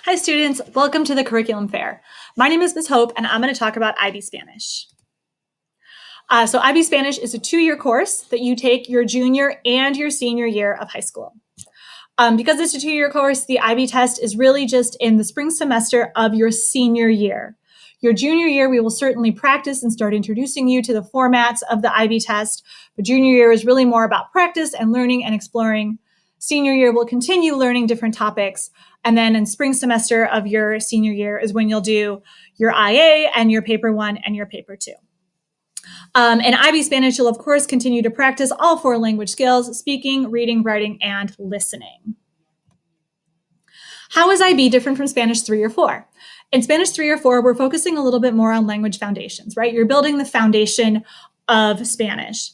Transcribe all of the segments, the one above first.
Hi students, welcome to the Curriculum Fair. My name is Ms. Hope and I'm going to talk about IB Spanish. So IB Spanish is a 2-year course that you take your junior and your senior year of high school. Because it's a 2-year course, the IB test is really just in the spring semester of your senior year. Your junior year, we will certainly practice and start introducing you to the formats of the IB test, but junior year is really more about practice and learning and exploring. Senior year will continue learning different topics, and then in spring semester of your senior year is when you'll do your IA and your paper 1 and your paper 2. In IB Spanish, you'll of course continue to practice all 4 language skills: speaking, reading, writing, and listening. How is IB different from Spanish 3 or 4? In Spanish 3 or 4, we're focusing a little bit more on language foundations, right? You're building the foundation of Spanish.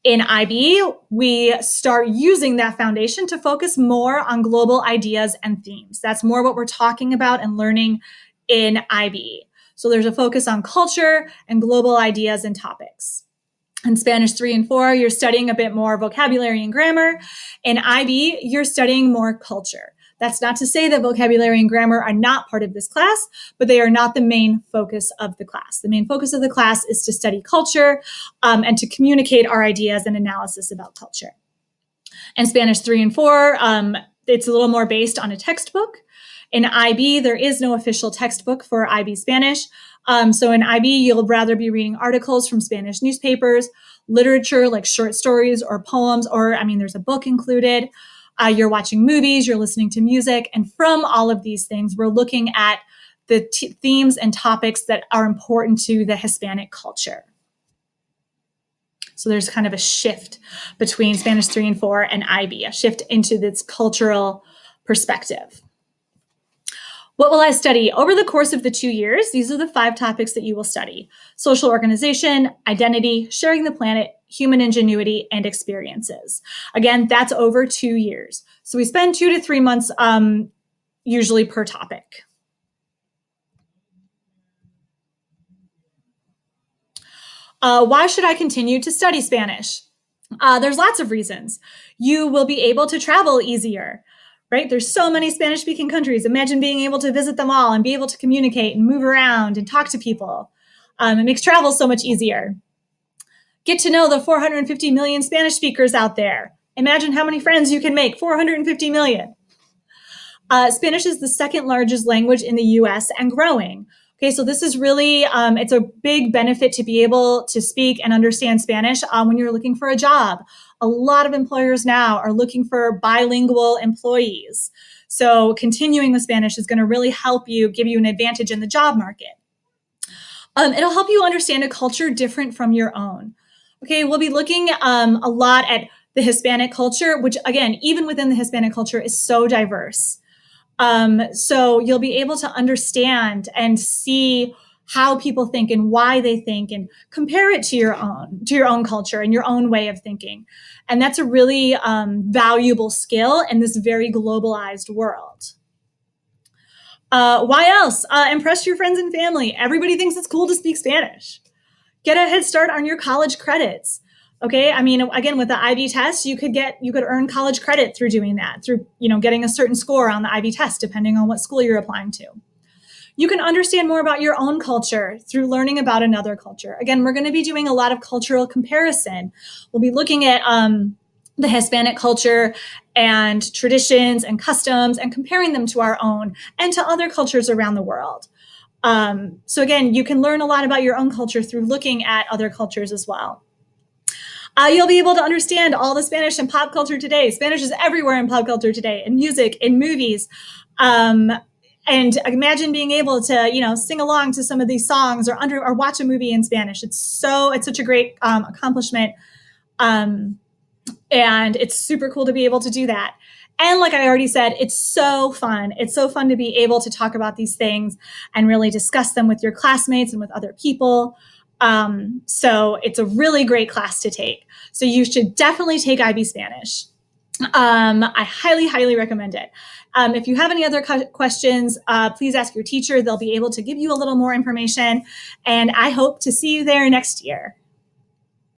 In IB, we start using that foundation to focus more on global ideas and themes. That's more what we're talking about and learning in IB. So there's a focus on culture and global ideas and topics. In Spanish 3 and 4, you're studying a bit more vocabulary and grammar. In IB, you're studying more culture. That's not to say that vocabulary and grammar are not part of this class, but they are not the main focus of the class. The main focus of the class is to study culture and to communicate our ideas and analysis about culture. In Spanish 3 and 4, it's a little more based on a textbook. In IB, there is no official textbook for IB Spanish. So in IB, you'll rather be reading articles from Spanish newspapers, literature like short stories or poems, or there's a book included. You're watching movies, you're listening to music, and from all of these things, we're looking at the themes and topics that are important to the Hispanic culture. So there's kind of a shift between Spanish 3 and 4 and IB, a shift into this cultural perspective. What will I study? Over the course of the 2 years, these are the 5 topics that you will study: social organization, identity, sharing the planet, human ingenuity, and experiences. Again, that's over 2 years. So we spend 2 to 3 months usually per topic. Why should I continue to study Spanish? There's lots of reasons. You will be able to travel easier. Right? There's so many Spanish-speaking countries. Imagine being able to visit them all and be able to communicate and move around and talk to people. It makes travel so much easier. Get to know the 450 million Spanish speakers out there. Imagine how many friends you can make, 450 million. Spanish is the 2nd largest language in the US and growing. Okay, so this is really, it's a big benefit to be able to speak and understand Spanish when you're looking for a job. A lot of employers now are looking for bilingual employees. So continuing with Spanish is going to really help you, give you an advantage in the job market. It'll help you understand a culture different from your own. Okay, we'll be looking a lot at the Hispanic culture, which again, even within the Hispanic culture is so diverse. So you'll be able to understand and see how people think and why they think and compare it to your own culture and your own way of thinking. And that's a really valuable skill in this very globalized world. Why else? Impress your friends and family. Everybody thinks it's cool to speak Spanish. Get a head start on your college credits. Okay, again, with the IB test, you could earn college credit through doing that, through getting a certain score on the IB test, depending on what school you're applying to. You can understand more about your own culture through learning about another culture. Again, we're going to be doing a lot of cultural comparison. We'll be looking at the Hispanic culture and traditions and customs and comparing them to our own and to other cultures around the world. So again, you can learn a lot about your own culture through looking at other cultures as well. You'll be able to understand all the Spanish in pop culture today. Spanish is everywhere in pop culture today, in music, in movies. And imagine being able to, sing along to some of these songs or watch a movie in Spanish. It's such a great accomplishment. And it's super cool to be able to do that. And like I already said, it's so fun. It's so fun to be able to talk about these things and really discuss them with your classmates and with other people. So it's a really great class to take. So you should definitely take IB Spanish. I highly, highly recommend it. If you have any other questions, please ask your teacher. They'll be able to give you a little more information. And I hope to see you there next year.